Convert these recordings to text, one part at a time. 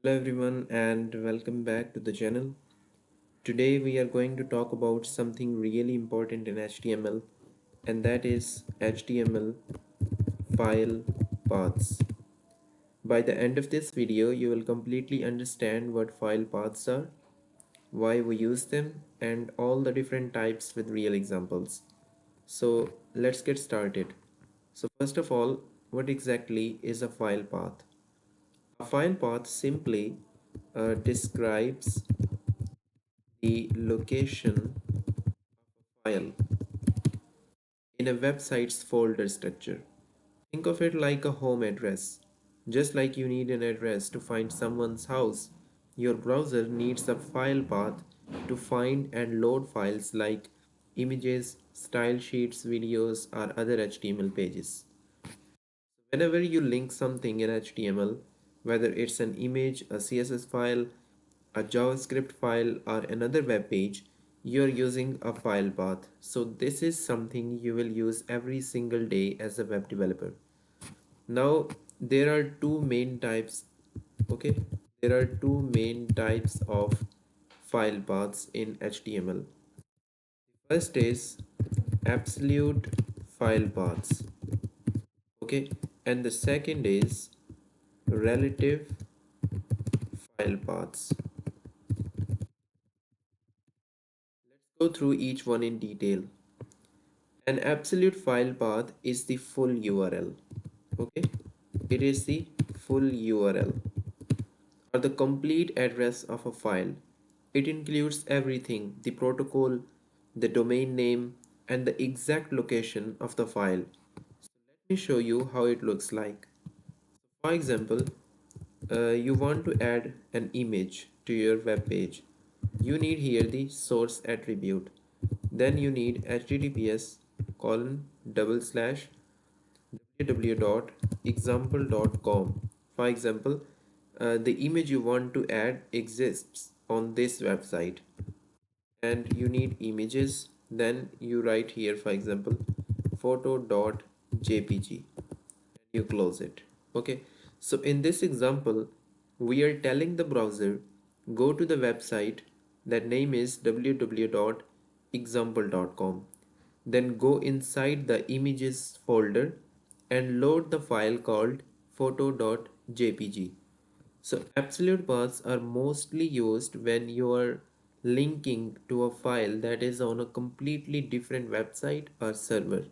Hello everyone and welcome back to the channel. Today we are going to talk about something really important in HTML, and that is HTML file paths. By the end of this video you will completely understand what file paths are, why we use them, and all the different types with real examples. So let's get started. So first of all, what exactly is a file path? A file path simply describes the location file in a website's folder structure. Think of it like a home address. Just like you need an address to find someone's house, your browser needs a file path to find and load files like images, style sheets, videos, or other HTML pages. Whenever you link something in HTML, whether it's an image, a CSS file, a JavaScript file, or another web page, you're using a file path. So this is something you will use every single day as a web developer. Now there are two main types. Okay, there are two main types of file paths in HTML. First is absolute file paths. Okay, and the second is relative file paths. Go through each one in detail. An absolute file path is the full URL. Okay, it is the full URL or the complete address of a file. It includes everything: the protocol, the domain name, and the exact location of the file. Let me show you how it looks like. For example, you want to add an image to your web page. You need here the source attribute. Then you need https colon double slash www.example.com. For example, the image you want to add exists on this website and you need images. Then you write here, for example, photo.jpg, and you close it. Okay, so in this example we are telling the browser go to the website, that name is www.example.com, then go inside the images folder and load the file called photo.jpg. So absolute paths are mostly used when you are linking to a file that is on a completely different website or server,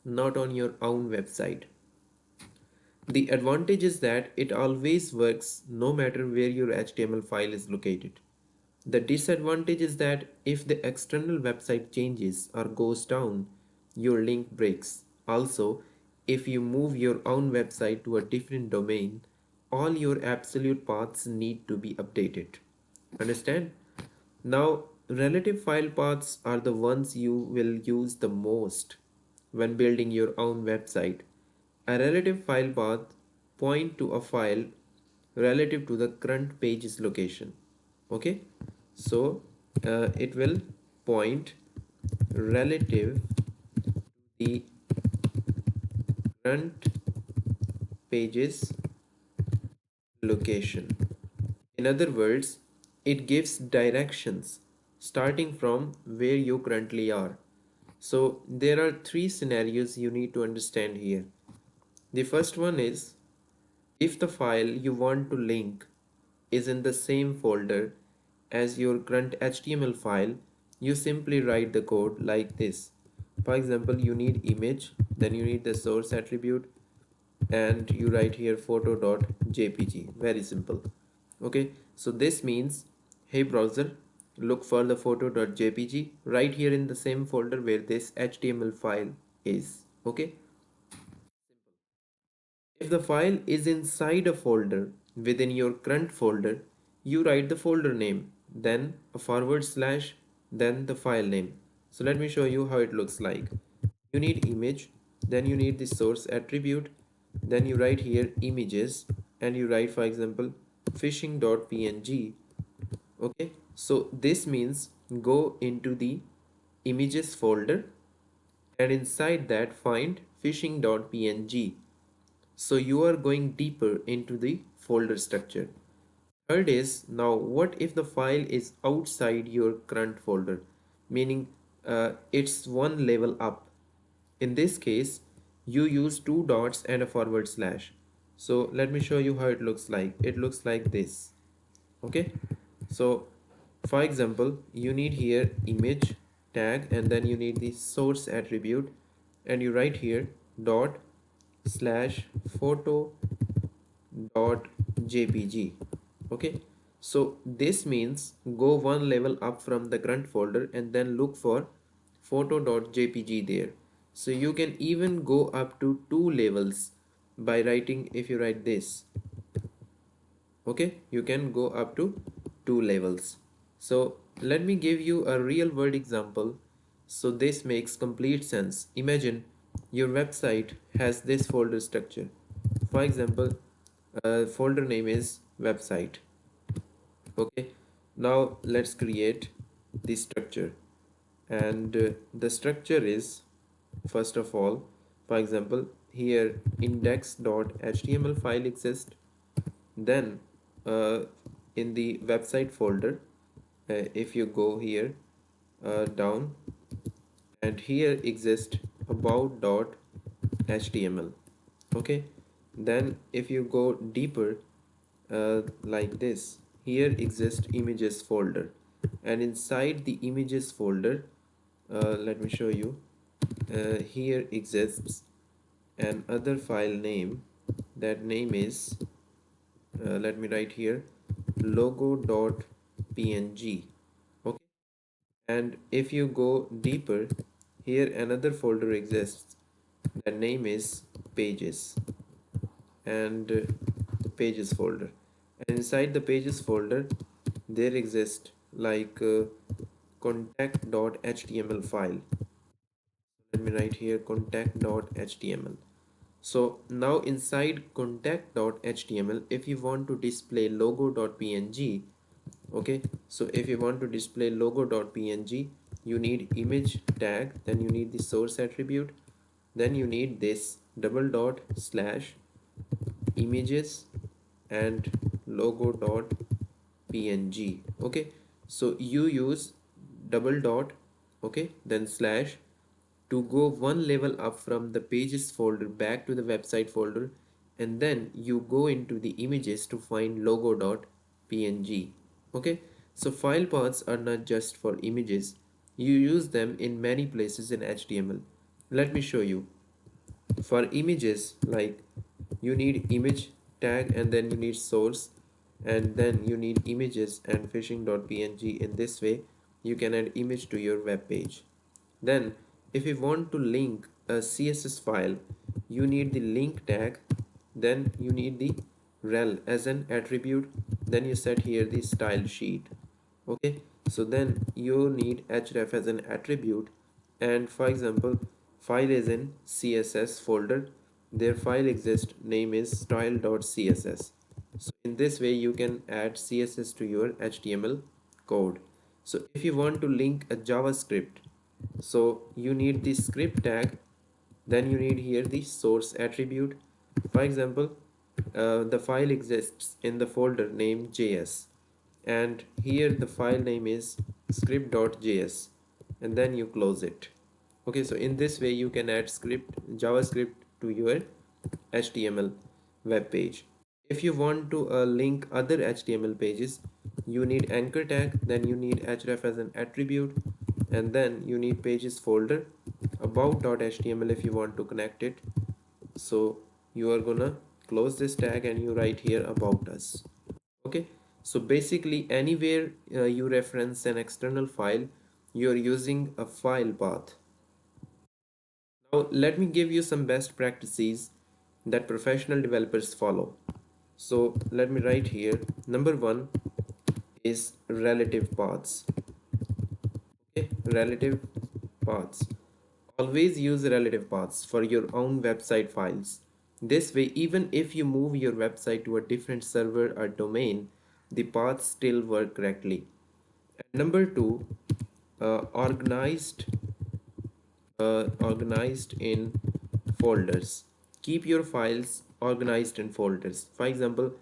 not on your own website. The advantage is that it always works no matter where your HTML file is located. The disadvantage is that if the external website changes or goes down, your link breaks. Also, if you move your own website to a different domain, all your absolute paths need to be updated. Understand? Now, relative file paths are the ones you will use the most when building your own website. A relative file path point to a file relative to the current page's location. Okay, so it will point relative to the current page's location. In other words, it gives directions starting from where you currently are. So there are three scenarios you need to understand here. The first one is if the file you want to link is in the same folder as your current HTML file, you simply write the code like this. For example, you need image, then you need the source attribute, and you write here photo.jpg. Very simple. Okay, so this means, hey browser, look for the photo.jpg right here in the same folder where this HTML file is. Okay, if the file is inside a folder within your current folder, you write the folder name, then a forward slash, then the file name. So let me show you how it looks like. You need image, then you need the source attribute, then you write here images, and you write, for example, phishing.png. Okay, so this means go into the images folder and inside that find phishing.png. So you are going deeper into the folder structure. Third is, now what if the file is outside your current folder, meaning it's one level up. In this case, you use two dots and a forward slash. So let me show you how it looks like. It looks like this. Okay, so for example, you need here image tag, and then you need the source attribute, and you write here dot slash photo dot jpg. Okay, so this means go one level up from the current folder and then look for photo.jpg there. So you can even go up to two levels by writing, if you write this, okay, you can go up to two levels. So let me give you a real world example so this makes complete sense. Imagine your website has this folder structure. For example, folder name is website. Okay, now let's create the structure, and the structure is, first of all, for example, here index.html file exists. Then in the website folder, if you go here down, and here exists about.html. Okay, then if you go deeper, like this, here exists images folder, and inside the images folder, let me show you, here exists another file name. That name is, let me write here, logo.png. Okay, and if you go deeper, here another folder exists. The name is pages, and the pages folder, and inside the pages folder there exists like contact.html file. Let me write here contact.html. So now inside contact.html, if you want to display logo.png, okay, so if you want to display logo.png, you need image tag, then you need the source attribute, then you need this double dot slash images and logo.png. Okay, so you use double dot, okay, then slash, to go one level up from the pages folder back to the website folder, and then you go into the images to find logo.png. Okay, so file paths are not just for images, you use them in many places in HTML. Let me show you. For images, like, you need image tag, and then you need source, and then you need images and phishing.png. In this way you can add image to your web page. Then if you want to link a CSS file, you need the link tag, then you need the rel as an attribute, then you set here the style sheet. Okay, so then you need href as an attribute, and for example, file is in CSS folder, their file exists, name is style.css. So in this way you can add CSS to your HTML code. So if you want to link a JavaScript, so you need the script tag, then you need here the source attribute. For example, the file exists in the folder named JS, and here the file name is script.js, and then you close it. Okay, so in this way you can add JavaScript to your HTML web page. If you want to link other HTML pages, you need anchor tag, then you need href as an attribute, and then you need pages folder, about.html if you want to connect it. So you are gonna close this tag and you write here about us. Okay, so basically anywhere you reference an external file, you are using a file path. Now let me give you some best practices that professional developers follow. So let me write here, number one is relative paths. Okay, relative paths. Always use relative paths for your own website files. This way, even if you move your website to a different server or domain, the paths still work correctly. And number two, organized organized in folders. Keep your files organized in folders. For example,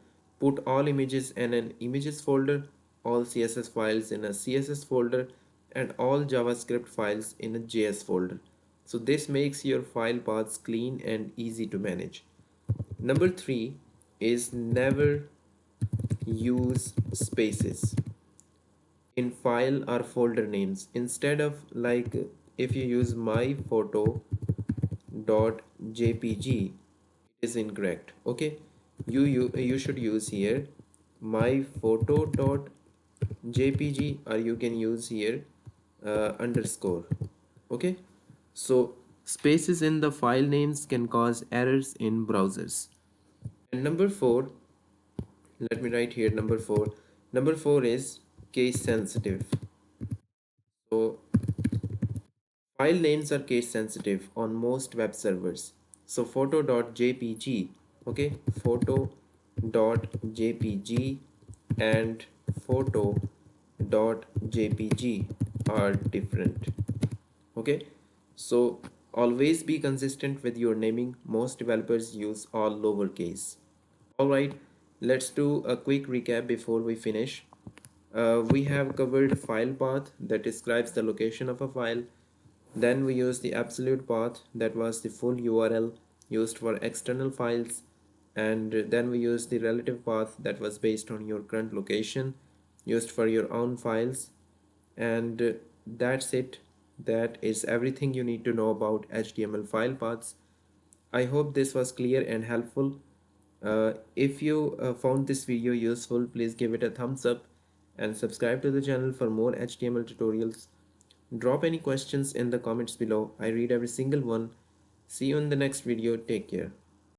put all images in an images folder, all CSS files in a CSS folder, and all JavaScript files in a JS folder. So this makes your file paths clean and easy to manage. Number three is never use spaces in file or folder names. Instead of like if you use my photo dot jpg, it is incorrect. Okay, you should use here my photo dot jpg, or you can use here underscore. Okay, so spaces in the file names can cause errors in browsers. And number four, let me write here number four. Number four is case sensitive. So file names are case sensitive on most web servers. So photo.jpg, okay, photo.jpg and photo.jpg are different. Okay, so always be consistent with your naming. Most developers use all lowercase. Alright, let's do a quick recap before we finish. We have covered file path that describes the location of a file. Then we used the absolute path, that was the full URL used for external files. And then we used the relative path that was based on your current location used for your own files. And that's it. That is everything you need to know about HTML file paths. I hope this was clear and helpful. If you found this video useful, please give it a thumbs up and subscribe to the channel for more HTML tutorials. Drop any questions in the comments below. I read every single one. See you in the next video. Take care.